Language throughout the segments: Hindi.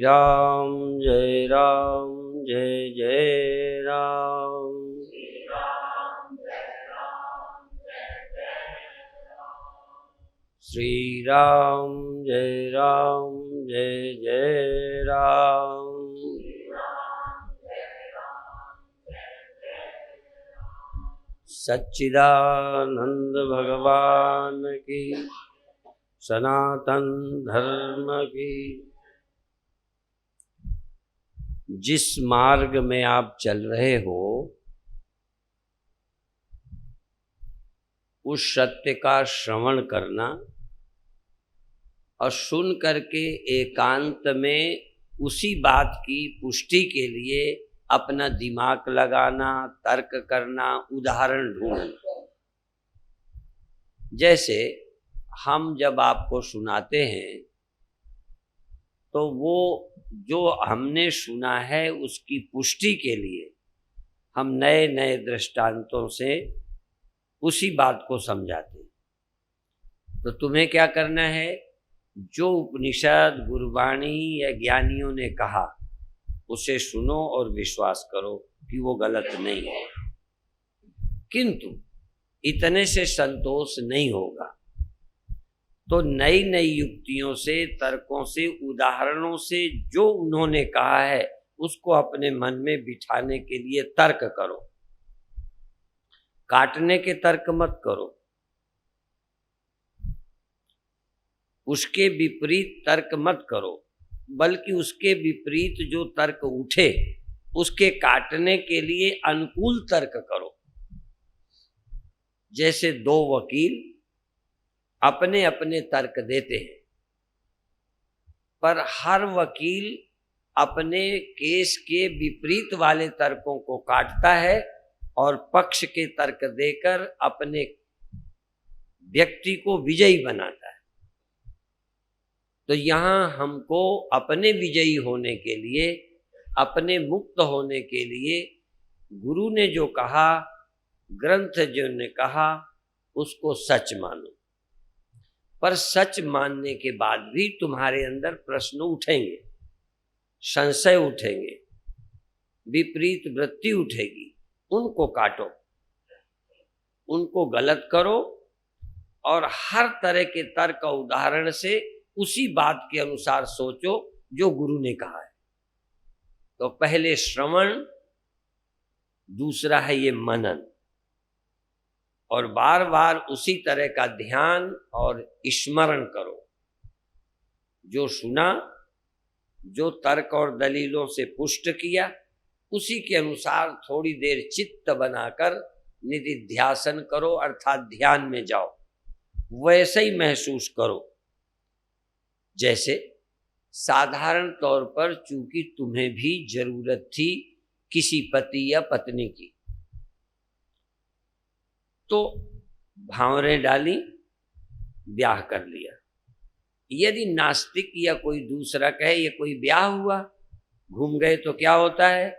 राम जय जय राम। श्री राम जय जय राम। सच्चिदानंद भगवान की, सनातन धर्म की। जिस मार्ग में आप चल रहे हो उस सत्य का श्रवण करना और सुन करके एकांत में उसी बात की पुष्टि के लिए अपना दिमाग लगाना, तर्क करना, उदाहरण ढूंढना। जैसे हम जब आपको सुनाते हैं तो वो जो हमने सुना है उसकी पुष्टि के लिए हम नए नए दृष्टांतों से उसी बात को समझाते हैं। तो तुम्हें क्या करना है, जो उपनिषद, गुरुवाणी या ज्ञानियों ने कहा उसे सुनो और विश्वास करो कि वो गलत नहीं है। किंतु इतने से संतोष नहीं होगा, तो नई नई युक्तियों से, तर्कों से, उदाहरणों से जो उन्होंने कहा है उसको अपने मन में बिठाने के लिए तर्क करो। काटने के तर्क मत करो, उसके विपरीत तर्क मत करो, बल्कि उसके विपरीत जो तर्क उठे उसके काटने के लिए अनुकूल तर्क करो। जैसे दो वकील अपने अपने तर्क देते हैं, पर हर वकील अपने केस के विपरीत वाले तर्कों को काटता है और पक्ष के तर्क देकर अपने व्यक्ति को विजयी बनाता है। तो यहाँ हमको अपने विजयी होने के लिए, अपने मुक्त होने के लिए गुरु ने जो कहा, ग्रंथ जो ने कहा, उसको सच मानो। पर सच मानने के बाद भी तुम्हारे अंदर प्रश्न उठेंगे, संशय उठेंगे, विपरीत वृत्ति उठेगी। उनको काटो, उनको गलत करो और हर तरह के तर्क उदाहरण से उसी बात के अनुसार सोचो जो गुरु ने कहा है। तो पहले श्रवण, दूसरा है ये मनन, और बार बार उसी तरह का ध्यान और स्मरण करो। जो सुना, जो तर्क और दलीलों से पुष्ट किया, उसी के अनुसार थोड़ी देर चित्त बनाकर निधिध्यासन करो, अर्थात ध्यान में जाओ। वैसे ही महसूस करो जैसे साधारण तौर पर चूंकि तुम्हें भी जरूरत थी किसी पति या पत्नी की, तो भावरें डाली, ब्याह कर लिया। यदि नास्तिक या कोई दूसरा कहे ये कोई ब्याह हुआ, घूम गए, तो क्या होता है?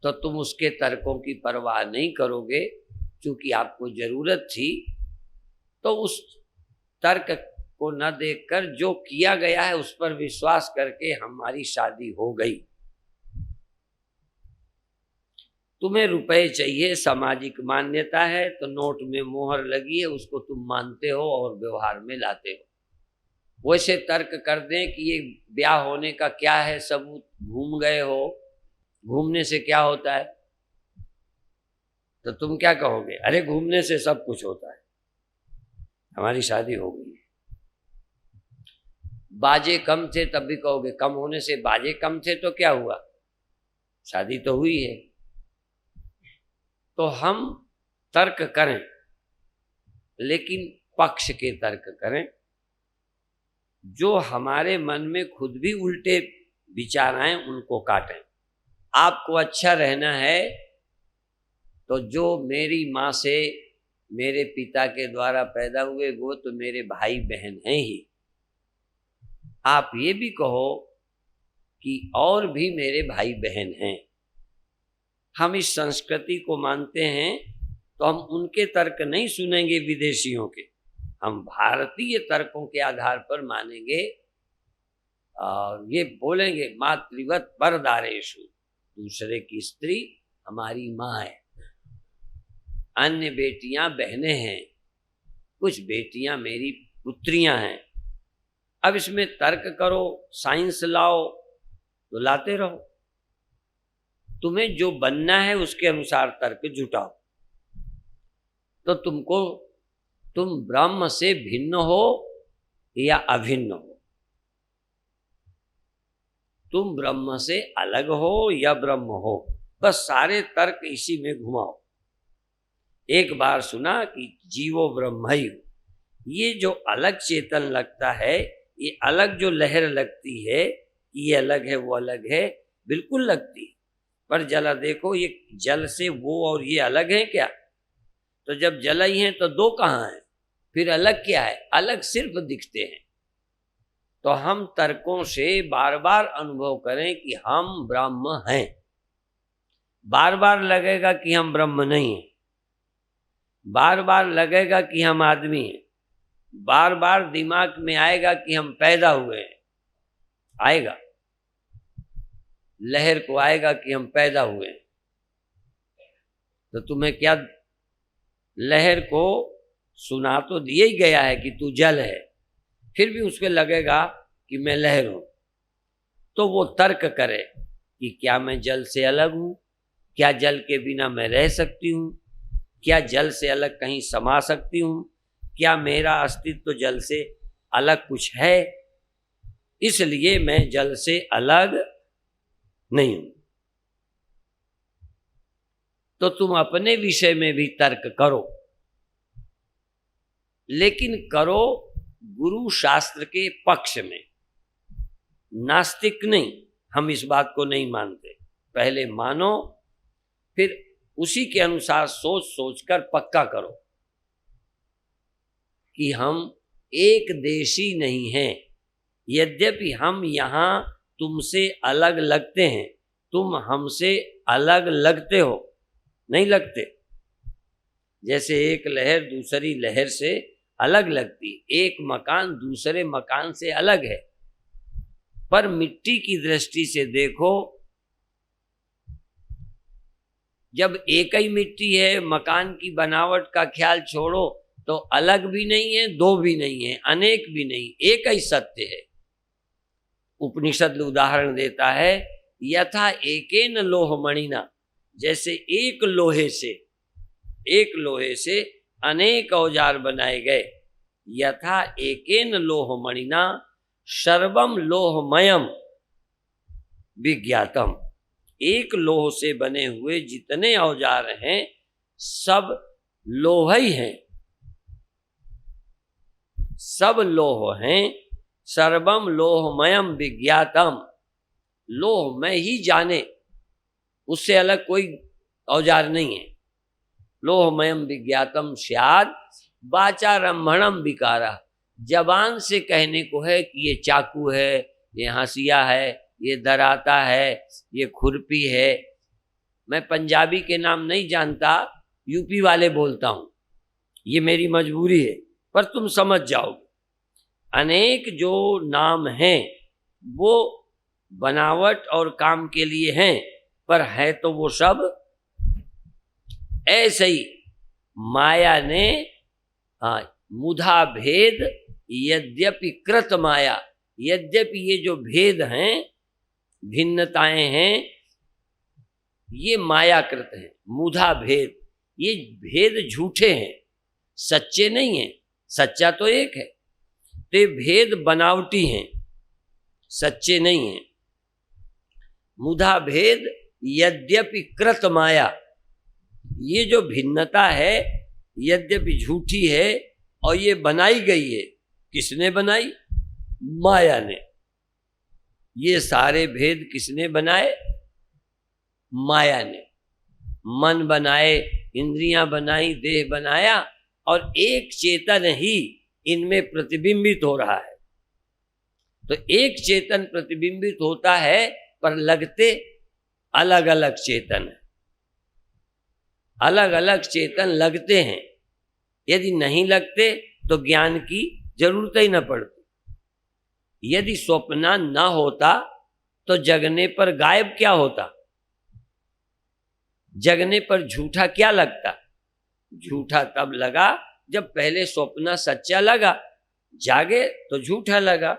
तो तुम उसके तर्कों की परवाह नहीं करोगे, क्योंकि आपको जरूरत थी। तो उस तर्क को न देखकर जो किया गया है उस पर विश्वास करके हमारी शादी हो गई। तुम्हें रुपए चाहिए, सामाजिक मान्यता है, तो नोट में मोहर लगी है, उसको तुम मानते हो और व्यवहार में लाते हो। वैसे तर्क कर दें कि ये ब्याह होने का क्या है सबूत, घूम गए हो, घूमने से क्या होता है? तो तुम क्या कहोगे? अरे घूमने से सब कुछ होता है, हमारी शादी हो गई। बाजे कम थे तब भी कहोगे कम होने से, बाजे कम थे तो क्या हुआ, शादी तो हुई है। तो हम तर्क करें, लेकिन पक्ष के तर्क करें, जो हमारे मन में खुद भी उल्टे विचार आए उनको काटें। आपको अच्छा रहना है तो जो मेरी माँ से, मेरे पिता के द्वारा पैदा हुए वो तो मेरे भाई बहन हैं ही। आप ये भी कहो कि और भी मेरे भाई बहन हैं। हम इस संस्कृति को मानते हैं तो हम उनके तर्क नहीं सुनेंगे विदेशियों के, हम भारतीय तर्कों के आधार पर मानेंगे और ये बोलेंगे मातृवत परदारेषु, दूसरे की स्त्री हमारी माँ है, अन्य बेटियां बहनें हैं, कुछ बेटियां मेरी पुत्रियां हैं। अब इसमें तर्क करो, साइंस लाओ तो लाते रहो, तुम्हें जो बनना है उसके अनुसार तर्क जुटाओ। तो तुम ब्रह्म से भिन्न हो या अभिन्न हो, तुम ब्रह्म से अलग हो या ब्रह्म हो, बस सारे तर्क इसी में घुमाओ। एक बार सुना कि जीवो ब्रह्मैव, ये जो अलग चेतन लगता है, ये अलग जो लहर लगती है, ये अलग है वो अलग है, बिल्कुल लगती है, पर जरा देखो ये जल से वो और ये अलग है क्या? तो जब जल ही है तो दो कहाँ है, फिर अलग क्या है? अलग सिर्फ दिखते हैं। तो हम तर्कों से बार बार अनुभव करें कि हम ब्रह्म हैं, बार बार लगेगा कि हम ब्रह्म नहीं हैं, बार बार लगेगा कि हम आदमी हैं, बार बार दिमाग में आएगा कि हम पैदा हुए हैं, आएगा, लहर को आएगा कि हम पैदा हुए हैं। तो तुम्हें क्या, लहर को सुना तो दिया ही गया है कि तू जल है, फिर भी उसके लगेगा कि मैं लहर हूं। तो वो तर्क करे कि क्या मैं जल से अलग हूं, क्या जल के बिना मैं रह सकती हूं, क्या जल से अलग कहीं समा सकती हूं, क्या मेरा अस्तित्व तो जल से अलग कुछ है, इसलिए मैं जल से अलग नहीं हूं। तो तुम अपने विषय में भी तर्क करो, लेकिन करो गुरु शास्त्र के पक्ष में, नास्तिक नहीं। हम इस बात को नहीं मानते, पहले मानो फिर उसी के अनुसार सोच सोचकर पक्का करो कि हम एक देशी नहीं हैं। यद्यपि हम यहाँ तुमसे अलग लगते हैं, तुम हमसे अलग लगते हो, नहीं लगते। जैसे एक लहर दूसरी लहर से अलग लगती, एक मकान दूसरे मकान से अलग है, पर मिट्टी की दृष्टि से देखो, जब एक ही मिट्टी है, मकान की बनावट का ख्याल छोड़ो, तो अलग भी नहीं है, दो भी नहीं है, अनेक भी नहीं, एक ही सत्य है। उपनिषद उदाहरण देता है, यथा एकेन लोह मणिना, जैसे एक लोहे से अनेक औजार बनाए गए, यथा एकेन लोह मणिना सर्वम लोहमयम विज्ञातम, एक लोह से बने हुए जितने औजार हैं सब लोह ही हैं, सब लोह हैं। सर्वम लोहमयम विज्ञातम, लोह में ही जाने, उससे अलग कोई औजार नहीं है। लोहमयम विज्ञातम स्यात् वाचारंभणम विकारा, जबान से कहने को है कि ये चाकू है, ये हंसिया है, ये दराता है, ये खुरपी है। मैं पंजाबी के नाम नहीं जानता, यूपी वाले बोलता हूँ, ये मेरी मजबूरी है, पर तुम समझ जाओगे। अनेक जो नाम हैं वो बनावट और काम के लिए हैं, पर है तो वो सब ऐसे ही। माया ने मुधा भेद यद्यपि कृत माया, यद्यपि ये जो भेद हैं, भिन्नताएं हैं, ये मायाकृत हैं। मुधा भेद, ये भेद झूठे हैं, सच्चे नहीं हैं। सच्चा तो एक है, तो ये भेद बनावटी हैं, सच्चे नहीं हैं। मुधा भेद यद्यपि कृत माया, ये जो भिन्नता है यद्यपि झूठी है और ये बनाई गई है। किसने बनाई? माया ने। ये सारे भेद किसने बनाए? माया ने। मन बनाए, इंद्रियां बनाई, देह बनाया, और एक चेतन ही इनमें प्रतिबिंबित हो रहा है। तो एक चेतन प्रतिबिंबित होता है, पर लगते अलग अलग चेतन है। अलग अलग चेतन लगते हैं, यदि नहीं लगते तो ज्ञान की जरूरत ही न पड़ती। यदि स्वप्न न होता तो जगने पर गायब क्या होता? जगने पर झूठा क्या लगता? झूठा तब लगा जब पहले स्वप्न सच्चा लगा, जागे तो झूठा लगा।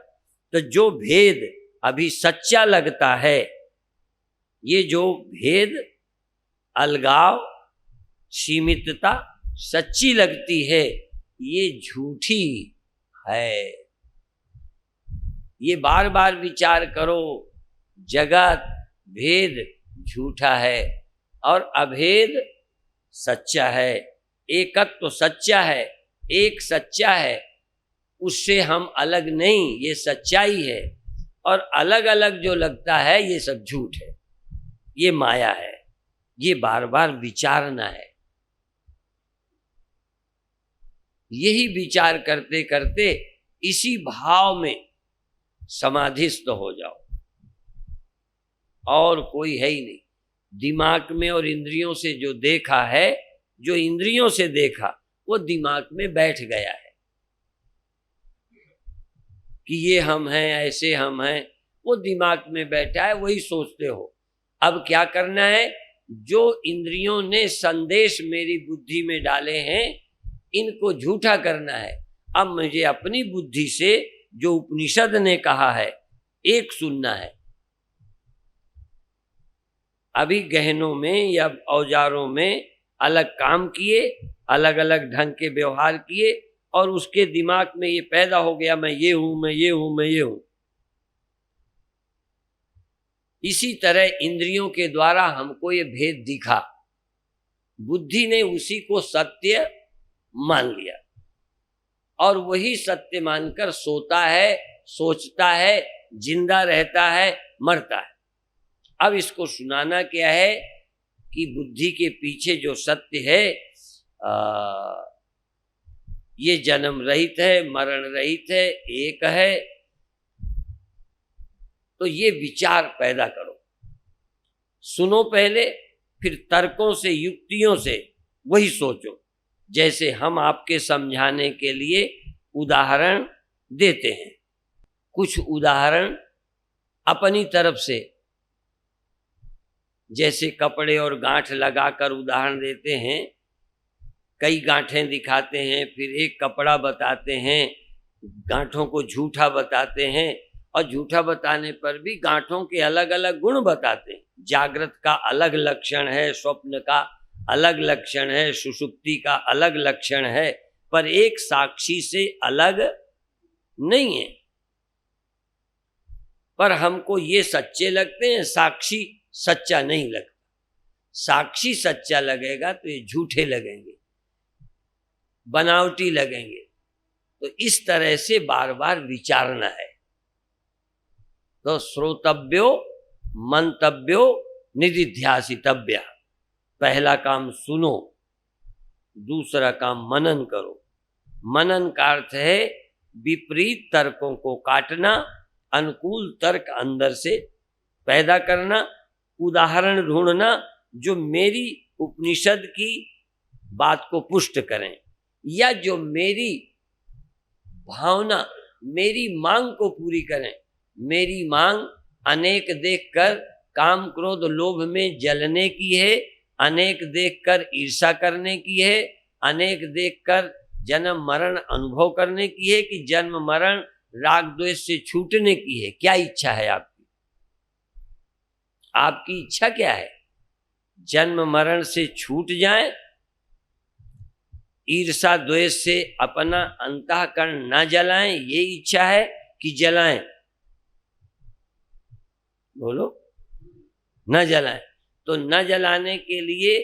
तो जो भेद अभी सच्चा लगता है, ये जो भेद, अलगाव, सीमितता सच्ची लगती है, ये झूठी है। ये बार बार विचार करो, जगत भेद झूठा है और अभेद सच्चा है। एकत्व तो सच्चा है, एक सच्चा है, उससे हम अलग नहीं, ये सच्चाई है। और अलग अलग जो लगता है ये सब झूठ है, ये माया है। ये बार बार विचारना है। यही विचार करते करते इसी भाव में समाधिस्थ हो जाओ, और कोई है ही नहीं। दिमाग में और इंद्रियों से जो देखा है, जो इंद्रियों से देखा वो दिमाग में बैठ गया है कि ये हम हैं, ऐसे हम हैं, वो दिमाग में बैठा है, वही सोचते हो। अब क्या करना है? जो इंद्रियों ने संदेश मेरी बुद्धि में डाले हैं, इनको झूठा करना है। अब मुझे अपनी बुद्धि से जो उपनिषद ने कहा है, एक सुनना है। अभी गहनों में या औजारों में अलग काम किए, अलग अलग ढंग के व्यवहार किए, और उसके दिमाग में ये पैदा हो गया, मैं ये हूं, मैं ये हूं, मैं ये हूं। इसी तरह इंद्रियों के द्वारा हमको ये भेद दिखा, बुद्धि ने उसी को सत्य मान लिया और वही सत्य मानकर सोता है, सोचता है, जिंदा रहता है, मरता है। अब इसको सुनाना क्या है कि बुद्धि के पीछे जो सत्य है, ये जन्म रहित है, मरण रहित है, एक है। तो ये विचार पैदा करो, सुनो पहले, फिर तर्कों से, युक्तियों से वही सोचो। जैसे हम आपके समझाने के लिए उदाहरण देते हैं, कुछ उदाहरण अपनी तरफ से, जैसे कपड़े और गांठ लगाकर उदाहरण देते हैं, कई गांठें दिखाते हैं, फिर एक कपड़ा बताते हैं, गांठों को झूठा बताते हैं, और झूठा बताने पर भी गांठों के अलग अलग गुण बताते हैं। जागृत का अलग लक्षण है, स्वप्न का अलग लक्षण है, सुषुप्ति का अलग लक्षण है, पर एक साक्षी से अलग नहीं है। पर हमको ये सच्चे लगते हैं, साक्षी सच्चा नहीं लगता। साक्षी सच्चा लगेगा तो ये झूठे लगेंगे, बनावटी लगेंगे। तो इस तरह से बार बार विचारना है। तो श्रोतव्यो मंतव्यो निदिध्यासितव्य। पहला काम सुनो, दूसरा काम मनन करो। मनन का अर्थ है विपरीत तर्कों को काटना, अनुकूल तर्क अंदर से पैदा करना, उदाहरण ढूंढना जो मेरी उपनिषद की बात को पुष्ट करें, या जो मेरी भावना, मेरी मांग को पूरी करें। मेरी मांग अनेक देखकर काम क्रोध लोभ में जलने की है, अनेक देखकर ईर्षा करने की है, अनेक देखकर जन्म मरण अनुभव करने की है, कि जन्म मरण राग द्वेष से छूटने की है। क्या इच्छा है आपकी? आपकी इच्छा क्या है? जन्म मरण से छूट जाए, ईर्षा द्वेष से अपना अंतःकरण न जलाएं, ये इच्छा है कि जलाएं? बोलो, न जलाएं। तो न जलाने के लिए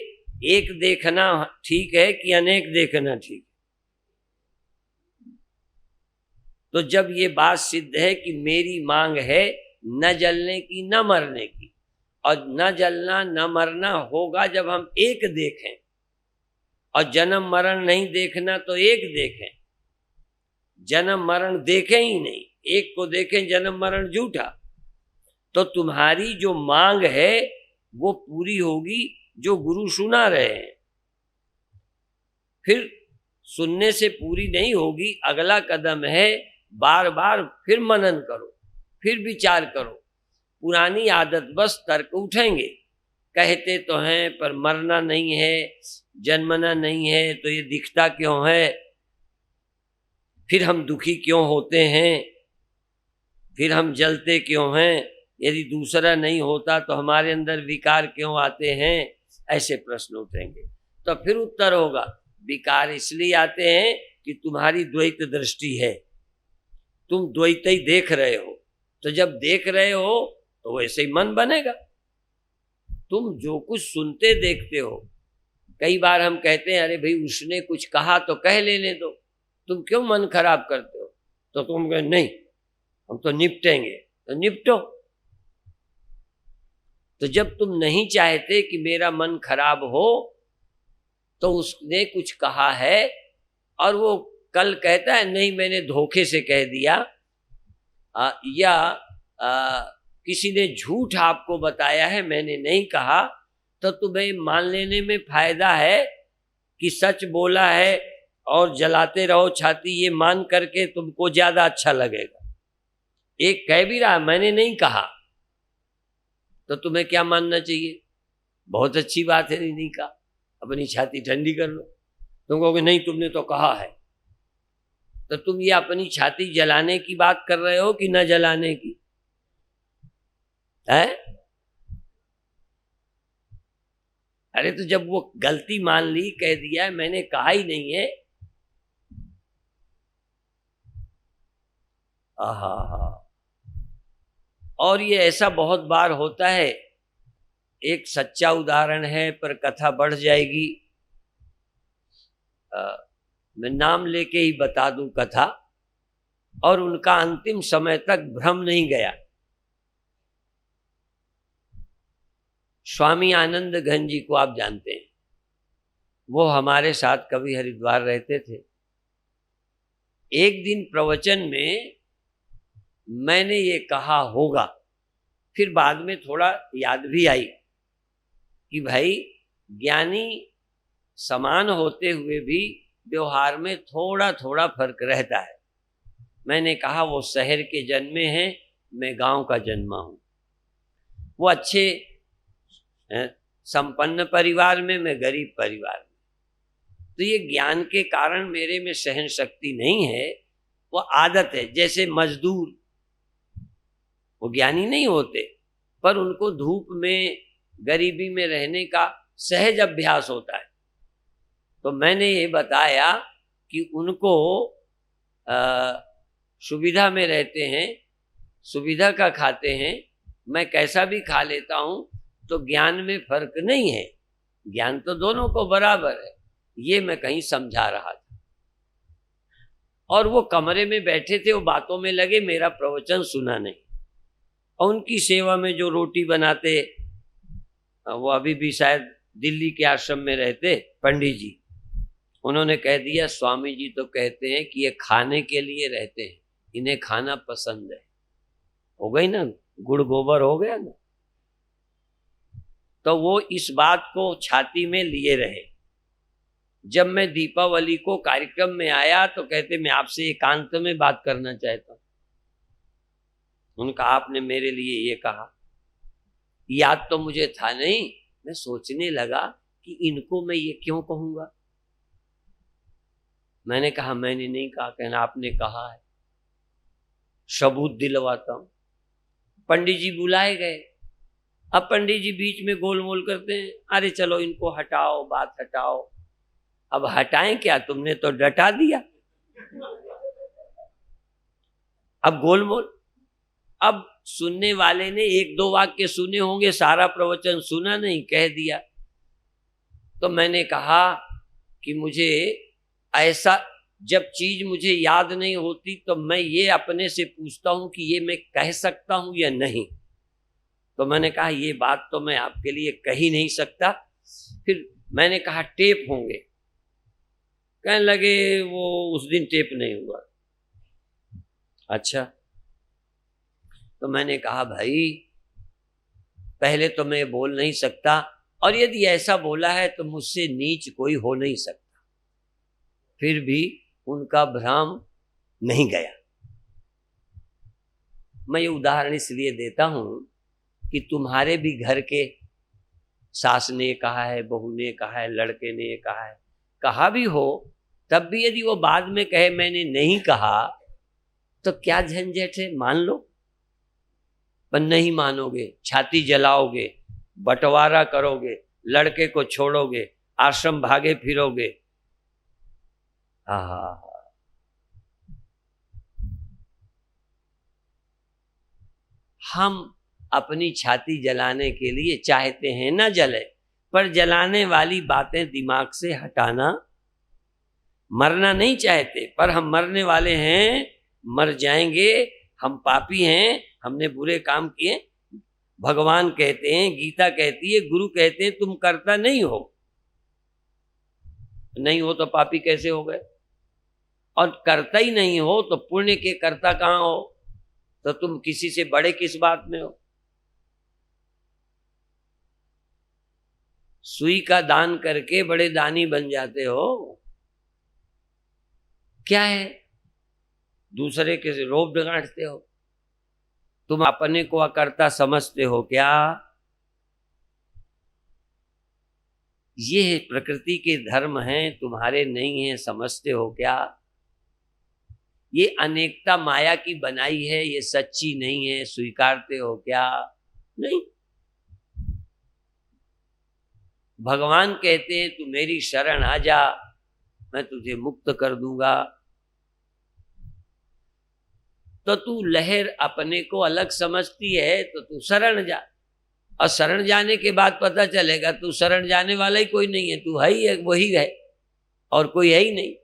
एक देखना ठीक है कि अनेक देखना ठीक? तो जब ये बात सिद्ध है कि मेरी मांग है न जलने की, न मरने की, और न जलना न मरना होगा जब हम एक देखें, और जन्म मरण नहीं देखना तो एक देखें। जन्म मरण देखें ही नहीं, एक को देखें, जन्म मरण झूठा। तो तुम्हारी जो मांग है वो पूरी होगी जो गुरु सुना रहे हैं। फिर सुनने से पूरी नहीं होगी, अगला कदम है बार बार फिर मनन करो, फिर विचार करो। पुरानी आदत बस तर्क उठेंगे, कहते तो हैं पर मरना नहीं है, जन्मना नहीं है, तो ये दिखता क्यों है, फिर हम दुखी क्यों होते हैं, फिर हम जलते क्यों हैं, यदि दूसरा नहीं होता तो हमारे अंदर विकार क्यों आते हैं, ऐसे प्रश्न उठेंगे। तो फिर उत्तर होगा, विकार इसलिए आते हैं कि तुम्हारी द्वैत दृष्टि है, तुम द्वैत ही देख रहे हो। तो जब देख रहे हो तो वैसे ही मन बनेगा। तुम जो कुछ सुनते देखते हो, कई बार हम कहते हैं अरे भाई उसने कुछ कहा तो कह लेने दो, तुम क्यों मन खराब करते हो, तो तुम कहे नहीं हम तो निपटेंगे, तो निपटो। तो जब तुम नहीं चाहते कि मेरा मन खराब हो, तो उसने कुछ कहा है और वो कल कहता है नहीं मैंने धोखे से कह दिया, या किसी ने झूठ आपको बताया है मैंने नहीं कहा, तो तुम्हें मान लेने में फायदा है कि सच बोला है और जलाते रहो छाती, ये मान करके तुमको ज्यादा अच्छा लगेगा। एक कह भी रहा मैंने नहीं कहा, तो तुम्हें क्या मानना चाहिए, बहुत अच्छी बात है नहीं कहा, अपनी छाती ठंडी कर लो। तुम कहोगे नहीं तुमने तो कहा है, तो तुम ये अपनी छाती जलाने की बात कर रहे हो कि न जलाने की है? अरे तो जब वो गलती मान ली, कह दिया मैंने कहा ही नहीं है, आहा। और ये ऐसा बहुत बार होता है, एक सच्चा उदाहरण है पर कथा बढ़ जाएगी, मैं नाम लेके ही बता दूं कथा, और उनका अंतिम समय तक भ्रम नहीं गया। स्वामी आनंद घन जी को आप जानते हैं, वो हमारे साथ कभी हरिद्वार रहते थे। एक दिन प्रवचन में मैंने ये कहा होगा, फिर बाद में थोड़ा याद भी आई कि भाई ज्ञानी समान होते हुए भी व्यवहार में थोड़ा थोड़ा फर्क रहता है। मैंने कहा वो शहर के जन्मे हैं, मैं गांव का जन्मा हूं। वो अच्छे संपन्न परिवार में, मैं गरीब परिवार में। तो ये ज्ञान के कारण मेरे में सहन शक्ति नहीं है, वो आदत है। जैसे मजदूर, वो ज्ञानी नहीं होते पर उनको धूप में गरीबी में रहने का सहज अभ्यास होता है। तो मैंने ये बताया कि उनको सुविधा में रहते हैं, सुविधा का खाते हैं, मैं कैसा भी खा लेता हूं, तो ज्ञान में फर्क नहीं है, ज्ञान तो दोनों को बराबर है। ये मैं कहीं समझा रहा था, और वो कमरे में बैठे थे, वो बातों में लगे, मेरा प्रवचन सुना नहीं। और उनकी सेवा में जो रोटी बनाते, वो अभी भी शायद दिल्ली के आश्रम में रहते, पंडित जी, उन्होंने कह दिया स्वामी जी तो कहते हैं कि ये खाने के लिए रहते हैं, इन्हें खाना पसंद है। हो गई ना, गुड़ गोबर हो गया ना। तो वो इस बात को छाती में लिए रहे। जब मैं दीपावली को कार्यक्रम में आया तो कहते मैं आपसे एकांत में बात करना चाहता हूं। उनका आपने मेरे लिए ये कहा, याद तो मुझे था नहीं। मैं सोचने लगा कि इनको मैं ये क्यों कहूंगा। मैंने कहा मैंने नहीं कहा। कहना आपने कहा है, सबूत दिलवाता हूं। पंडित जी बुलाए गए। अब पंडित जी बीच में गोल मोल करते हैं, अरे चलो इनको हटाओ, बात हटाओ। अब हटाएं क्या, तुमने तो डटा दिया। अब गोलमोल। अब सुनने वाले ने एक दो वाक्य सुने होंगे, सारा प्रवचन सुना नहीं, कह दिया। तो मैंने कहा कि मुझे ऐसा, जब चीज मुझे याद नहीं होती तो मैं ये अपने से पूछता हूं कि ये मैं कह सकता हूं या नहीं। तो मैंने कहा ये बात तो मैं आपके लिए कह ही नहीं सकता। फिर मैंने कहा टेप होंगे। कहने लगे वो उस दिन टेप नहीं हुआ। अच्छा। तो मैंने कहा भाई पहले तो मैं बोल नहीं सकता, और यदि ऐसा बोला है तो मुझसे नीच कोई हो नहीं सकता। फिर भी उनका भ्रम नहीं गया। मैं ये उदाहरण इसलिए देता हूं कि तुम्हारे भी घर के सास ने कहा है, बहू ने कहा है, लड़के ने कहा है, कहा भी हो, तब भी यदि वो बाद में कहे मैंने नहीं कहा, तो क्या झंझट है, मान लो। पर नहीं मानोगे, छाती जलाओगे, बंटवारा करोगे, लड़के को छोड़ोगे, आश्रम भागे फिरोगे। हम अपनी छाती जलाने के लिए चाहते हैं ना जले, पर जलाने वाली बातें दिमाग से हटाना। मरना नहीं चाहते, पर हम मरने वाले हैं, मर जाएंगे, हम पापी हैं, हमने बुरे काम किए। भगवान कहते हैं, गीता कहती है, गुरु कहते हैं, तुम करता नहीं हो। नहीं हो तो पापी कैसे हो गए? और करता ही नहीं हो तो पुण्य के कर्ता कहां हो? तो तुम किसी से बड़े किस बात में हो? सुई का दान करके बड़े दानी बन जाते हो, क्या है? दूसरे के रोब गांठते हो। तुम अपने को अकर्ता समझते हो क्या? ये प्रकृति के धर्म हैं, तुम्हारे नहीं हैं, समझते हो क्या? ये अनेकता माया की बनाई है, ये सच्ची नहीं है, स्वीकारते हो क्या? नहीं। भगवान कहते हैं तू मेरी शरण आ जा, मैं तुझे मुक्त कर दूंगा। तो तू लहर अपने को अलग समझती है, तो तू शरण जा, और शरण जाने के बाद पता चलेगा तू शरण जाने वाला ही कोई नहीं है, तू है ही है, वही है, और कोई है ही नहीं।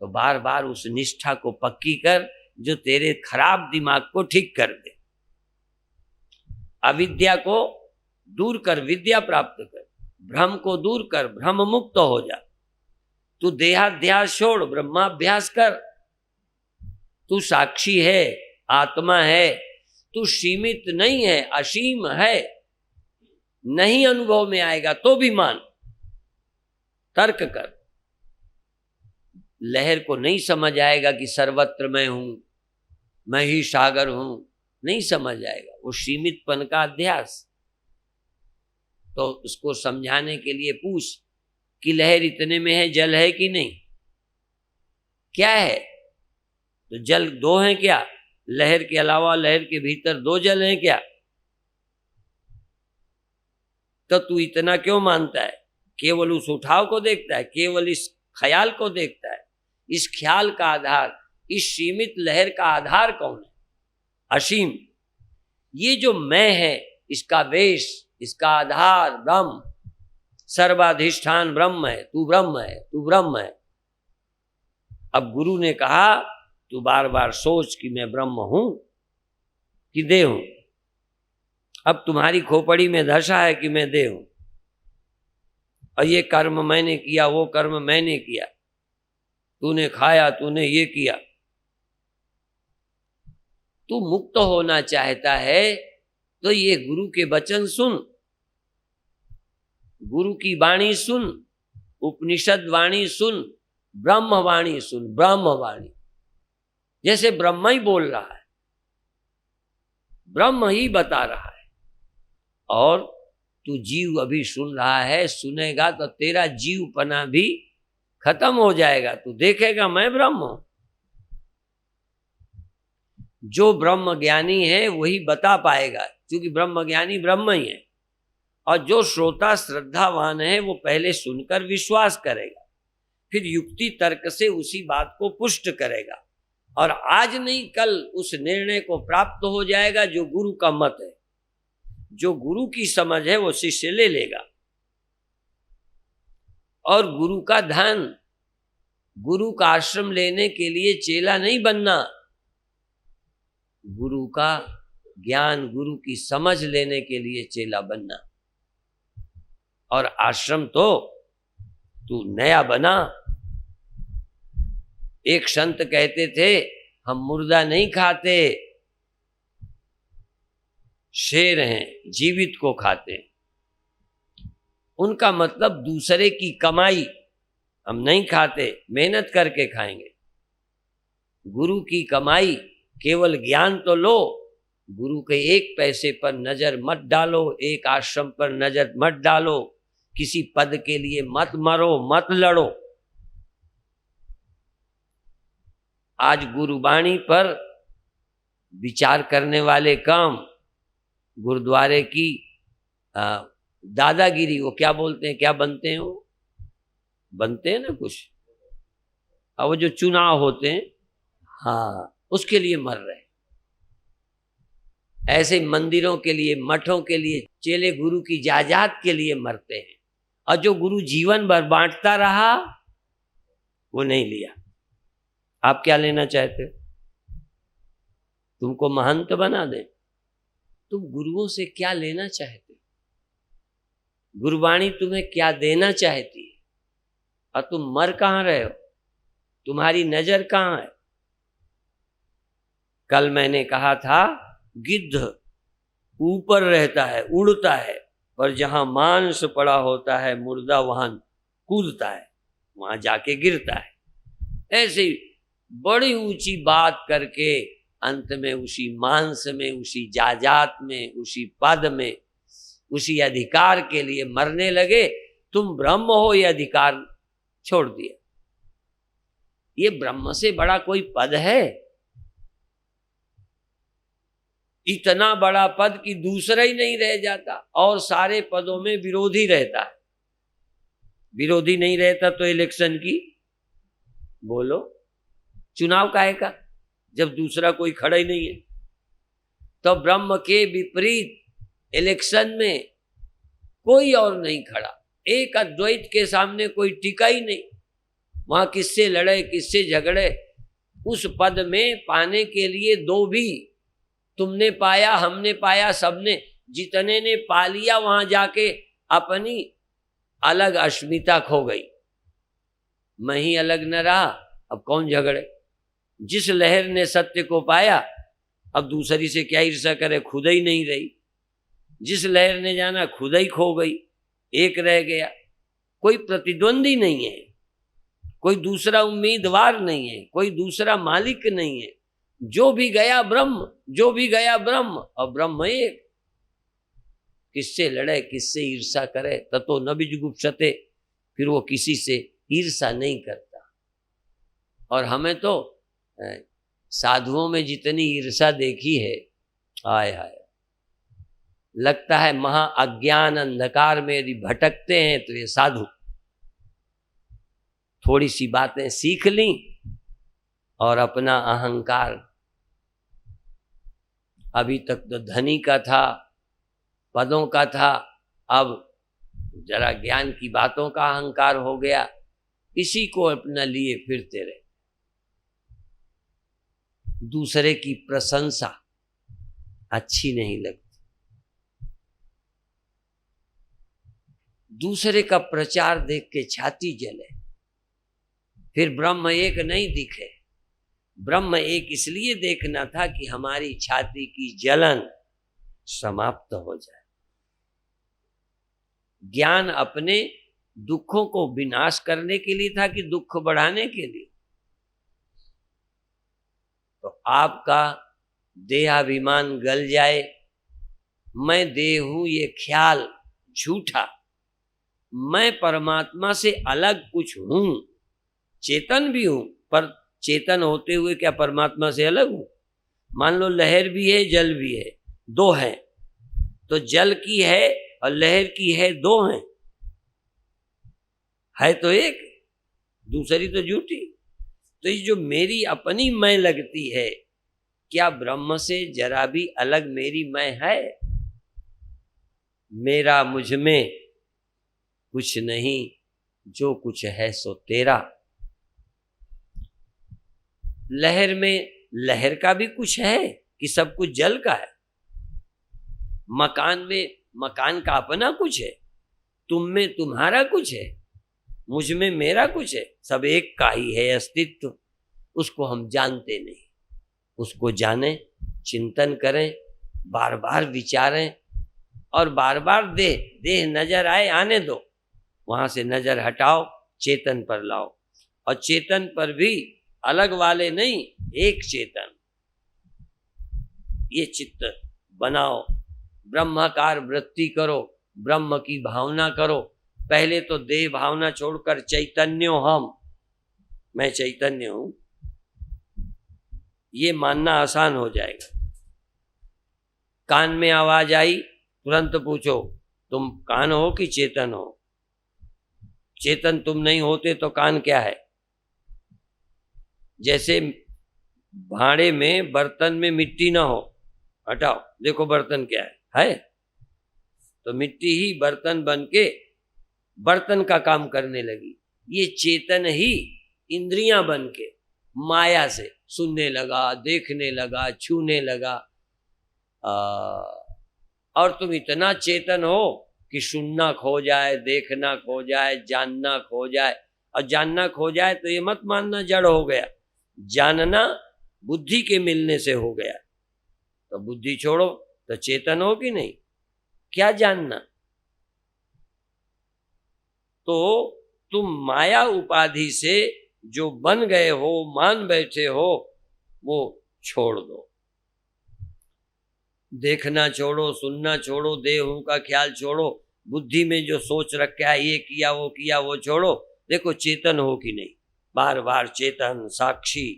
तो बार बार उस निष्ठा को पक्की कर जो तेरे खराब दिमाग को ठीक कर दे। अविद्या को दूर कर, विद्या प्राप्त कर। भ्रम को दूर कर, भ्रम मुक्त हो जा। तू देहाध्यास छोड़, ब्रह्माभ्यास कर। तू साक्षी है, आत्मा है, तू सीमित नहीं है, असीम है। नहीं अनुभव में आएगा तो भी मान, तर्क कर। लहर को नहीं समझ आएगा कि सर्वत्र मैं हूं, मैं ही सागर हूं, नहीं समझ आएगा, वो सीमितपन का अध्यास। तो उसको समझाने के लिए पूछ कि लहर इतने में है, जल है कि नहीं? क्या है? तो जल दो हैं क्या? लहर के अलावा लहर के भीतर दो जल हैं क्या? तो तू इतना क्यों मानता है? केवल उस उठाव को देखता है, केवल इस ख्याल को देखता है। इस ख्याल का आधार, इस सीमित लहर का आधार कौन है? असीम। ये जो मैं है, इसका वेश, इसका आधार ब्रह्म, सर्वाधिष्ठान ब्रह्म है। तू ब्रह्म है, तू ब्रह्म है। अब गुरु ने कहा तू बार बार सोच कि मैं ब्रह्म हूं कि देह हूं। अब तुम्हारी खोपड़ी में दशा है कि मैं देह हूं, और ये कर्म मैंने किया, वो कर्म मैंने किया, तूने खाया, तूने ये किया। तू मुक्त होना चाहता है तो ये गुरु के वचन सुन, गुरु की वाणी सुन, उपनिषद वाणी सुन, ब्रह्म वाणी सुन। ब्रह्म वाणी जैसे ब्रह्म ही बोल रहा है, ब्रह्म ही बता रहा है। और तू जीव अभी सुन रहा है, सुनेगा तो तेरा जीवपना भी खत्म हो जाएगा। तू देखेगा मैं ब्रह्म हूं। जो ब्रह्म ज्ञानी है वही बता पाएगा, क्योंकि ब्रह्म ज्ञानी ब्रह्म ही है। और जो श्रोता श्रद्धावान है वो पहले सुनकर विश्वास करेगा, फिर युक्ति तर्क से उसी बात को पुष्ट करेगा, और आज नहीं कल उस निर्णय को प्राप्त हो जाएगा जो गुरु का मत है। जो गुरु की समझ है वो शिष्य ले लेगा। और गुरु का धन, गुरु का आश्रम लेने के लिए चेला नहीं बनना, गुरु का ज्ञान, गुरु की समझ लेने के लिए चेला बनना। और आश्रम तो तू नया बना। एक संत कहते थे हम मुर्दा नहीं खाते, शेर हैं, जीवित को खाते। उनका मतलब दूसरे की कमाई हम नहीं खाते, मेहनत करके खाएंगे। गुरु की कमाई, केवल ज्ञान तो लो, गुरु के एक पैसे पर नजर मत डालो, एक आश्रम पर नजर मत डालो, किसी पद के लिए मत मरो, मत लड़ो। आज गुरुबाणी पर विचार करने वाले काम, गुरुद्वारे की दादागिरी, वो क्या बोलते हैं, क्या बनते हैं, वो बनते हैं ना कुछ, अब वो जो चुनाव होते हैं, हाँ, उसके लिए मर रहे। ऐसे मंदिरों के लिए, मठों के लिए, चेले गुरु की जायदाद के लिए मरते हैं। और जो गुरु जीवन भर बांटता रहा, वो नहीं लिया। आप क्या लेना चाहते हो? तुमको महंत बना दे? तुम गुरुओं से क्या लेना चाहते हो? गुरुवाणी तुम्हें क्या देना चाहती है? और तुम मर कहाँ रहे हो? तुम्हारी नजर कहाँ है? कल मैंने कहा था, गिद्ध ऊपर रहता है, उड़ता है, पर जहां मांस पड़ा होता है, मुर्दा वहां कूदता है, वहां जाके गिरता है। ऐसे बड़ी ऊंची बात करके अंत में उसी मांस में, उसी जायदाद में, उसी पद में, उसी अधिकार के लिए मरने लगे। तुम ब्रह्म हो, ये अधिकार छोड़ दिया। ये ब्रह्म से बड़ा कोई पद है? इतना बड़ा पद कि दूसरा ही नहीं रह जाता, और सारे पदों में विरोधी रहता है। विरोधी नहीं रहता तो इलेक्शन की बोलो, चुनाव काहे का, जब दूसरा कोई खड़ा ही नहीं है। तो ब्रह्म के विपरीत इलेक्शन में कोई और नहीं खड़ा, एक अद्वैत के सामने कोई टिका ही नहीं। वहां किससे लड़े, किससे झगड़े? उस पद में पाने के लिए दो भी, तुमने पाया, हमने पाया, सबने, जितने ने पा लिया वहां जाके अपनी अलग अस्मिता खो गई। मैं ही अलग न रहा, अब कौन झगड़े? जिस लहर ने सत्य को पाया, अब दूसरी से क्या ईर्ष्या करे, खुद ही नहीं रही। जिस लहर ने जाना, खुद ही खो गई, एक रह गया। कोई प्रतिद्वंदी नहीं है, कोई दूसरा उम्मीदवार नहीं है, कोई दूसरा मालिक नहीं है। जो भी गया ब्रह्म, जो भी गया ब्रह्म, और ब्रह्म एक। किससे लड़े, किससे ईर्षा करे? ततो न विजुगुप्सते, फिर वो किसी से ईर्षा नहीं करता। और हमें तो साधुओं में जितनी ईर्षा देखी है, आय हाय, लगता है महा अज्ञान अंधकार में यदि भटकते हैं तो ये साधु। थोड़ी सी बातें सीख ली और अपना अहंकार, अभी तक तो धनी का था, पदों का था, अब जरा ज्ञान की बातों का अहंकार हो गया, इसी को अपना लिए फिरते रहे। दूसरे की प्रशंसा अच्छी नहीं लगती, दूसरे का प्रचार देख के छाती जले। फिर ब्रह्म एक नहीं दिखे। ब्रह्म एक इसलिए देखना था कि हमारी छाती की जलन समाप्त हो जाए। ज्ञान अपने दुखों को विनाश करने के लिए था कि दुख बढ़ाने के लिए? तो आपका देहाभिमान गल जाए, मैं देह हूं ये ख्याल झूठा, मैं परमात्मा से अलग कुछ हूं, चेतन भी हूं, पर चेतन होते हुए क्या परमात्मा से अलग हूं? मान लो लहर भी है, जल भी है, दो हैं, तो जल की है और लहर की है, दो हैं, है तो एक, दूसरी तो झूठी। तो ये जो मेरी अपनी मैं लगती है, क्या ब्रह्म से जरा भी अलग मेरी मैं है? मेरा मुझ में कुछ नहीं, जो कुछ है सो तेरा। लहर में लहर का भी कुछ है कि सब कुछ जल का है? मकान में मकान का अपना कुछ है, तुम में तुम्हारा कुछ है, मुझ में मेरा कुछ है, सब एक का ही है अस्तित्व। उसको हम जानते नहीं। उसको जानें, चिंतन करें, बार बार विचारें, और बार बार देह नजर आए, आने दो, वहां से नजर हटाओ, चेतन पर लाओ। और चेतन पर भी अलग वाले नहीं, एक चेतन, ये चित्त बनाओ। ब्रह्माकार वृत्ति करो, ब्रह्म की भावना करो। पहले तो देह भावना छोड़कर चैतन्य हम, मैं चैतन्य हूं, ये मानना आसान हो जाएगा। कान में आवाज आई, तुरंत पूछो तुम कान हो कि चेतन हो? चेतन तुम नहीं होते तो कान क्या है? जैसे भाड़े में बर्तन में मिट्टी ना हो, हटाओ, देखो बर्तन क्या है? तो मिट्टी ही बर्तन बन के बर्तन का काम करने लगी। ये चेतन ही इंद्रियां बन के माया से सुनने लगा, देखने लगा, छूने लगा। और तुम इतना चेतन हो कि सुनना खो जाए, देखना खो जाए, जानना खो जाए। और जानना खो जाए तो ये मत मानना जड़ हो गया, जानना बुद्धि के मिलने से हो गया। तो बुद्धि छोड़ो तो चेतन हो कि नहीं? क्या जानना? तो तुम माया उपाधि से जो बन गए हो, मान बैठे हो, वो छोड़ दो। देखना छोड़ो, सुनना छोड़ो, देहों का ख्याल छोड़ो, बुद्धि में जो सोच रखा है ये किया वो छोड़ो। देखो चेतन हो कि नहीं, बार बार चेतन साक्षी।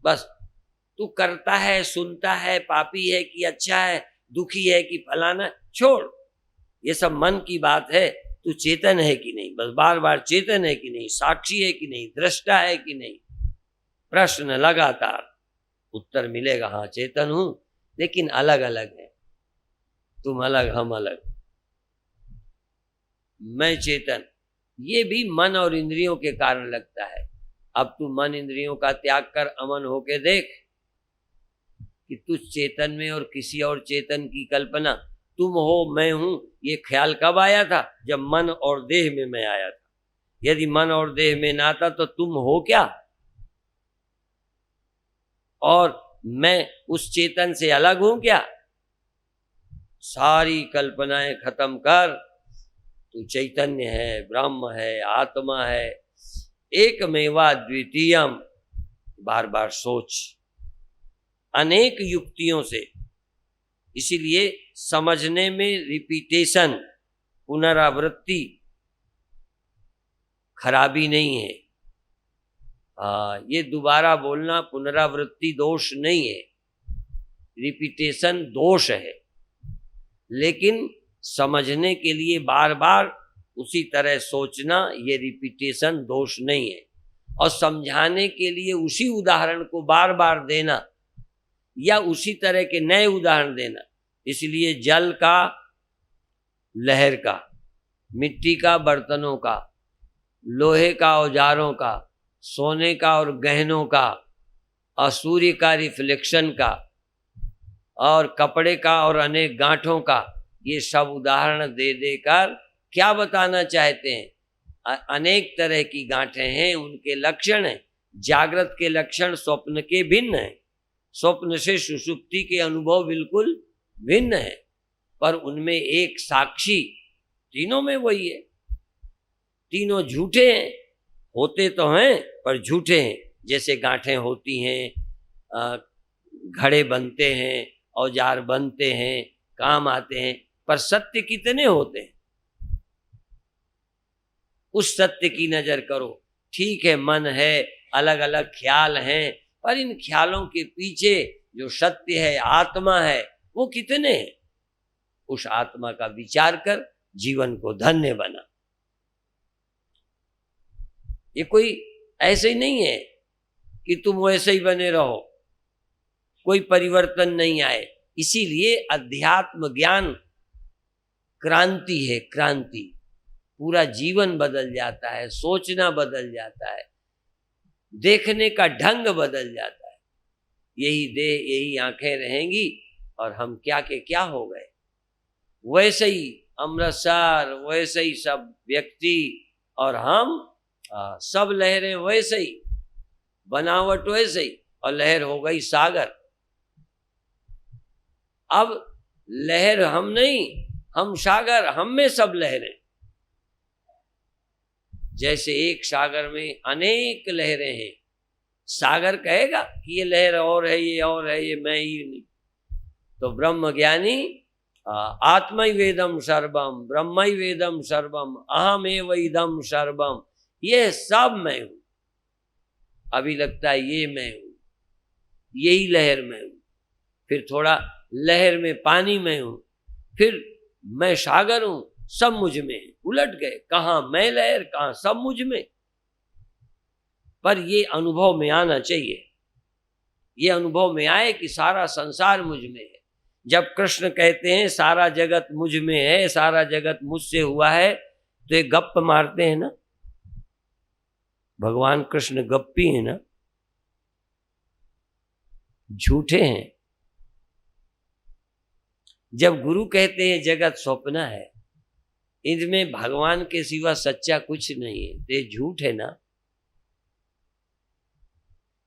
बस तू करता है, सुनता है, पापी है कि अच्छा है, दुखी है कि फलाना, छोड़, ये सब मन की बात है। तू चेतन है कि नहीं, बस बार बार चेतन है कि नहीं, साक्षी है कि नहीं, दृष्टा है कि नहीं। प्रश्न लगातार, उत्तर मिलेगा हाँ चेतन हूं, लेकिन अलग अलग है। तुम अलग, हम अलग। मैं चेतन, ये भी मन और इंद्रियों के कारण लगता है। अब तू मन इंद्रियों का त्याग कर अमन होके देख कि तुझ चेतन में और किसी और चेतन की कल्पना, तुम हो मैं हूं, ये ख्याल कब आया था? जब मन और देह में मैं आया था। यदि मन और देह में ना था तो तुम हो क्या? और मैं उस चेतन से अलग हूं क्या? सारी कल्पनाएं खत्म कर, तू चैतन्य है, ब्रह्म है, आत्मा है, एकमेवा द्वितीयम। बार बार सोच, अनेक युक्तियों से। इसीलिए समझने में रिपीटेशन, पुनरावृत्ति खराबी नहीं है। ये दोबारा बोलना पुनरावृत्ति दोष नहीं है, रिपीटेशन दोष है। लेकिन समझने के लिए बार बार उसी तरह सोचना, ये रिपीटेशन दोष नहीं है। और समझाने के लिए उसी उदाहरण को बार बार देना या उसी तरह के नए उदाहरण देना। इसलिए जल का, लहर का, मिट्टी का, बर्तनों का, लोहे का, औजारों का, सोने का और गहनों का, और सूर्य का रिफ्लेक्शन का, और कपड़े का और अनेक गांठों का, ये सब उदाहरण दे देकर क्या बताना चाहते हैं? अनेक तरह की गांठें हैं, उनके लक्षण हैं। जागृत के लक्षण स्वप्न के भिन्न हैं, स्वप्न से सुषुप्ति के अनुभव बिल्कुल भिन्न है, पर उनमें एक साक्षी, तीनों में वही है। तीनों झूठे हैं, होते तो हैं पर झूठे हैं। जैसे गांठें होती हैं, घड़े बनते हैं, औजार बनते हैं, काम आते हैं, पर सत्य कितने होते हैं? उस सत्य की नजर करो। ठीक है, मन है, अलग अलग ख्याल हैं, पर इन ख्यालों के पीछे जो सत्य है, आत्मा है, वो कितने हैं? उस आत्मा का विचार कर जीवन को धन्य बना। ये कोई ऐसे ही नहीं है कि तुम वैसे ही बने रहो, कोई परिवर्तन नहीं आए। इसीलिए अध्यात्म ज्ञान क्रांति है, क्रांति। पूरा जीवन बदल जाता है, सोचना बदल जाता है, देखने का ढंग बदल जाता है। यही देह, यही आंखें रहेंगी और हम क्या के क्या हो गए। वैसे ही अमृतसर, वैसे ही सब व्यक्ति और हम, सब लहरें वैसे ही, बनावट वैसे ही, और लहर हो गई सागर। अब लहर हम नहीं, हम सागर, हम में सब लहरें। जैसे एक सागर में अनेक लहरें हैं, सागर कहेगा कि ये लहर और है, ये और है, ये मैं ही नहीं। तो ब्रह्म ज्ञानी आत्मा ही वेदम सर्वम, ब्रह्म ही वेदम सर्वम, अहमेव इदम सर्वम, ये सब मैं हूं। अभी लगता है ये मैं हूं, यही लहर में हूं, फिर थोड़ा लहर में पानी में हूं, फिर मैं सागर हूं, सब मुझ में है। उलट गए, कहां मैं लहर, कहां सब मुझ में। पर ये अनुभव में आना चाहिए, ये अनुभव में आए कि सारा संसार मुझ में है। जब कृष्ण कहते हैं सारा जगत मुझ में है, सारा जगत मुझसे हुआ है, तो ये गप मारते हैं ना, भगवान कृष्ण गप्पी है ना, झूठे हैं। जब गुरु कहते हैं जगत स्वप्न है, इनमें भगवान के सिवा सच्चा कुछ नहीं है, तो ये झूठ है ना।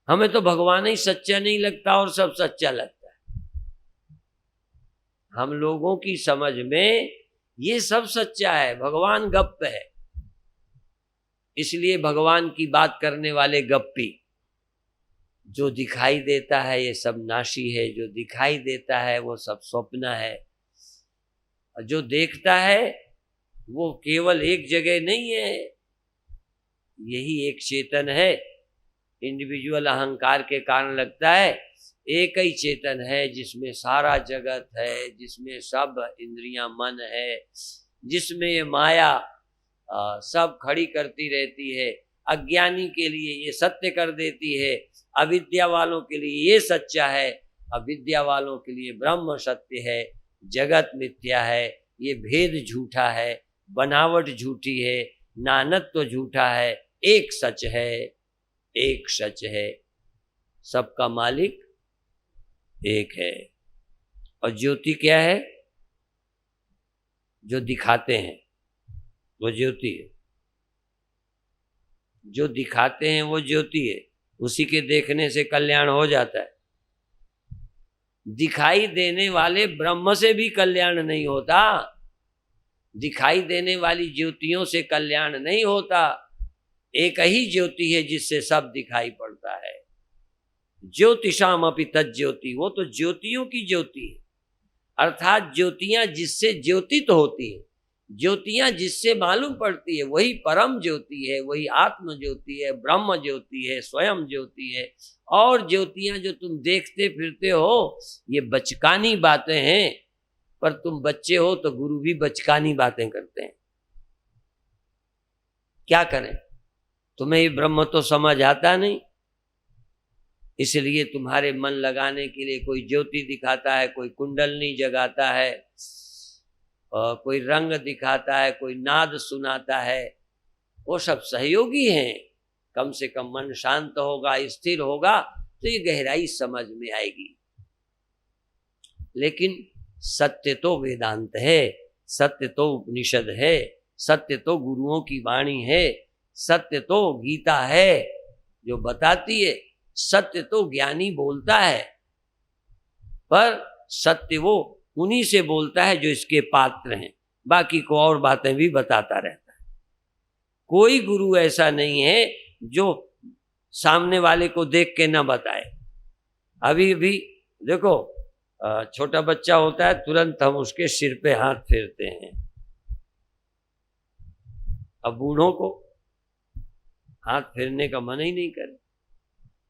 हमें तो भगवान ही सच्चा नहीं लगता और सब सच्चा लगता है। हम लोगों की समझ में ये सब सच्चा है, भगवान गप्प है। इसलिए भगवान की बात करने वाले गप्पी। जो दिखाई देता है ये सब नाशी है, जो दिखाई देता है वो सब स्वप्न है। जो देखता है वो केवल एक जगह नहीं है, यही एक चेतन है। इंडिविजुअल अहंकार के कारण लगता है एक ही चेतन है, जिसमें सारा जगत है, जिसमें सब इंद्रियां मन है, जिसमें ये माया सब खड़ी करती रहती है। अज्ञानी के लिए ये सत्य कर देती है, अविद्या वालों के लिए ये सच्चा है, अविद्या वालों के लिए ब्रह्म सत्य है, जगत मिथ्या है, ये भेद झूठा है, बनावट झूठी है, नानत्व झूठा है, एक सच है, एक सच है, सबका मालिक एक है। और ज्योति क्या है? जो दिखाते हैं वो ज्योति है, जो दिखाते हैं वो ज्योति है, उसी के देखने से कल्याण हो जाता है। दिखाई देने वाले ब्रह्म से भी कल्याण नहीं होता, दिखाई देने वाली ज्योतियों से कल्याण नहीं होता। एक ही ज्योति है जिससे सब दिखाई पड़ता है। ज्योतिषाम अपि तज्ज्योति, वो तो ज्योतियों की ज्योति है, अर्थात ज्योतियां जिससे ज्योतित होती है, ज्योतियां जिससे मालूम पड़ती है, वही परम ज्योति है, वही आत्म ज्योति है, ब्रह्म ज्योति है, स्वयं ज्योति है। और ज्योतियां जो तुम देखते फिरते हो ये बचकानी बातें हैं, पर तुम बच्चे हो तो गुरु भी बचकानी बातें करते हैं। क्या करें, तुम्हें ये ब्रह्म तो समझ आता नहीं, इसलिए तुम्हारे मन लगाने के लिए कोई ज्योति दिखाता है, कोई कुंडलनी जगाता है, कोई रंग दिखाता है, कोई नाद सुनाता है, वो सब सहयोगी हैं। कम से कम मन शांत होगा, स्थिर होगा तो ये गहराई समझ में आएगी। लेकिन सत्य तो वेदांत है, सत्य तो उपनिषद है, सत्य तो गुरुओं की वाणी है, सत्य तो गीता है जो बताती है, सत्य तो ज्ञानी बोलता है, पर सत्य वो उन्हीं से बोलता है जो इसके पात्र हैं, बाकी को और बातें भी बताता रहता है। कोई गुरु ऐसा नहीं है जो सामने वाले को देख के ना बताए। अभी भी देखो, छोटा बच्चा होता है, तुरंत हम उसके सिर पे हाथ फेरते हैं। अब बूढ़ों को हाथ फेरने का मन ही नहीं करे,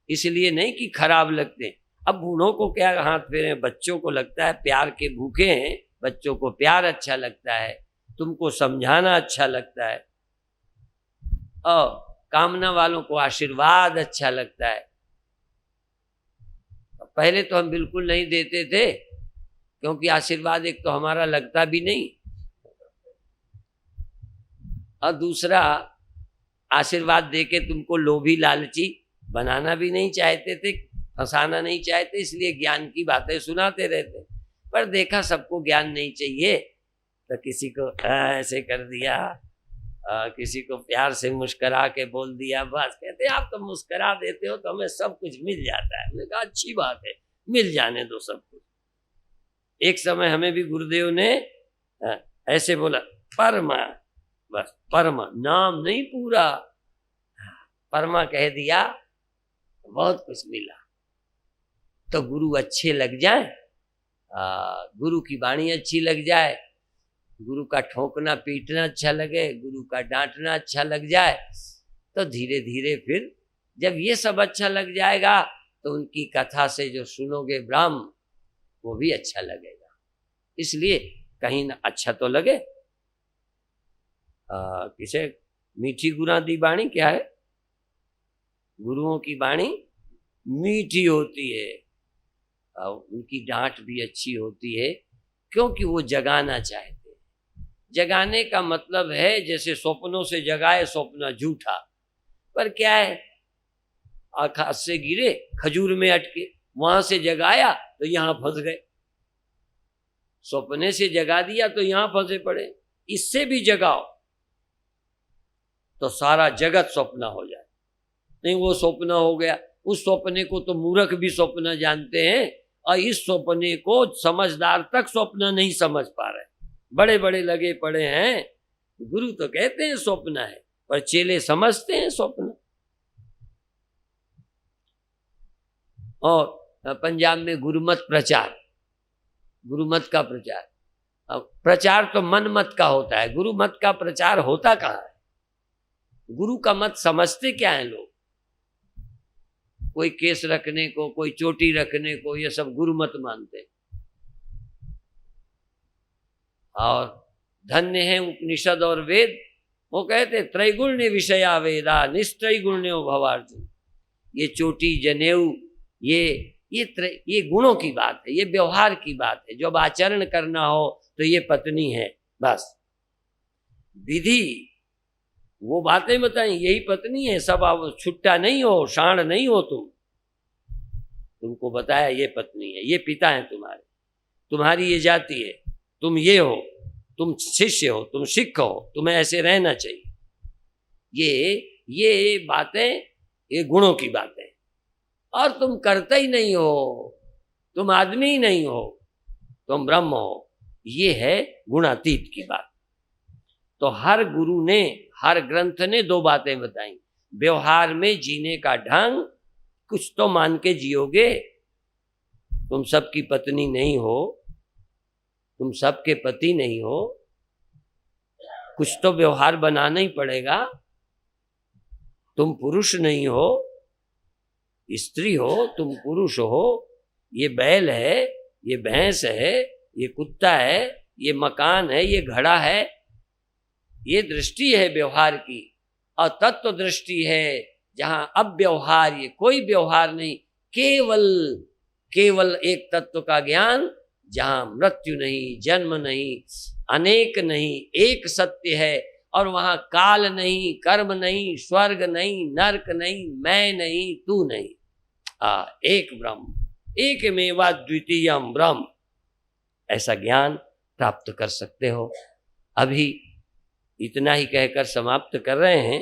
इसलिए नहीं कि खराब लगते। अब बूढ़ों को क्या हाथ फेरे, बच्चों को लगता है प्यार के भूखे हैं, बच्चों को प्यार अच्छा लगता है, तुमको समझाना अच्छा लगता है, और कामना वालों को आशीर्वाद अच्छा लगता है। पहले तो हम बिल्कुल नहीं देते थे, क्योंकि आशीर्वाद एक तो हमारा लगता भी नहीं, और दूसरा आशीर्वाद देके तुमको लोभी लालची बनाना भी नहीं चाहते थे, फंसाना नहीं चाहते, इसलिए ज्ञान की बातें सुनाते रहते। पर देखा सबको ज्ञान नहीं चाहिए, तो किसी को ऐसे कर दिया, किसी को प्यार से मुस्करा के बोल दिया, बस कहते आप तो मुस्करा देते हो तो हमें सब कुछ मिल जाता है। मैंने कहा अच्छी बात है, मिल जाने दो सब कुछ। एक समय हमें भी गुरुदेव ने ऐसे बोला परमा, बस परमा, नाम नहीं पूरा, परमा कह दिया, बहुत कुछ मिला। तो गुरु अच्छे लग जाए, गुरु की वाणी अच्छी लग जाए, गुरु का ठोकना पीटना अच्छा लगे, गुरु का डांटना अच्छा लग जाए, तो धीरे धीरे फिर जब ये सब अच्छा लग जाएगा तो उनकी कथा से जो सुनोगे ब्रह्म वो भी अच्छा लगेगा। इसलिए कहीं ना अच्छा तो लगे। किसे मीठी गुना दी वाणी क्या है? गुरुओं की वाणी मीठी होती है, उनकी डांट भी अच्छी होती है, क्योंकि वो जगाना चाहते हैं। जगाने का मतलब है जैसे स्वप्नों से जगाए, स्वप्न झूठा, पर क्या है, आकाश से गिरे खजूर में अटके, वहां से जगाया तो यहां फंस गए, स्वप्ने से जगा दिया तो यहां फंसे पड़े। इससे भी जगाओ तो सारा जगत स्वप्न हो जाए। नहीं वो स्वप्न हो गया, उस स्वप्ने को तो मूर्ख भी स्वप्न जानते हैं, और इस स्वप्ने को समझदार तक स्वप्न नहीं समझ पा रहे, बड़े बड़े लगे पड़े हैं। गुरु तो कहते हैं स्वप्न है, पर चेले समझते हैं स्वप्न। और पंजाब में गुरुमत प्रचार, गुरुमत का प्रचार, प्रचार तो मन मत का होता है, गुरु मत का प्रचार होता कहाँ है? गुरु का मत समझते क्या है लोग? कोई केस रखने को, कोई चोटी रखने को, ये सब गुरु मत मानते। और धन्य है उपनिषद और वेद, वो कहते त्रैगुण्य विषया वेदा निस्त्रैगुण्यो भवार्जुन। ये चोटी जनेऊ ये गुणों की बात है, ये व्यवहार की बात है। जब आचरण करना हो तो ये पत्नी है, बस विधि वो बातें बताई, यही पत्नी है, सब आप छुट्टा नहीं हो, शाण नहीं हो तुमको बताया ये पत्नी है, ये पिता है तुम्हारे, तुम्हारी ये जाति है, तुम ये हो, तुम शिष्य हो, तुम सिख हो, तुम्हें ऐसे रहना चाहिए। ये बातें, ये गुणों की बातें। और तुम करते ही नहीं हो, तुम आदमी ही नहीं हो, तुम ब्रह्म हो, ये है गुणातीत की बात। तो हर गुरु ने, हर ग्रंथ ने दो बातें बताई। व्यवहार में जीने का ढंग कुछ तो मान के जियोगे, तुम सबकी पत्नी नहीं हो, तुम सबके पति नहीं हो, कुछ तो व्यवहार बनाना ही पड़ेगा। तुम पुरुष नहीं हो, स्त्री हो, तुम पुरुष हो, ये बैल है, ये भैंस है, ये कुत्ता है, ये मकान है, ये घड़ा है, ये दृष्टि है व्यवहार की। और तत्व दृष्टि है जहां अब व्यवहार, ये कोई व्यवहार नहीं, केवल एक तत्व का ज्ञान, जहां मृत्यु नहीं, जन्म नहीं, अनेक नहीं, एक सत्य है। और वहां काल नहीं, कर्म नहीं, स्वर्ग नहीं, नरक नहीं, मैं नहीं, तू नहीं, एक ब्रह्म, एकमेवा द्वितीयम ब्रह्म, ऐसा ज्ञान प्राप्त कर सकते हो। अभी इतना ही कहकर समाप्त कर रहे हैं।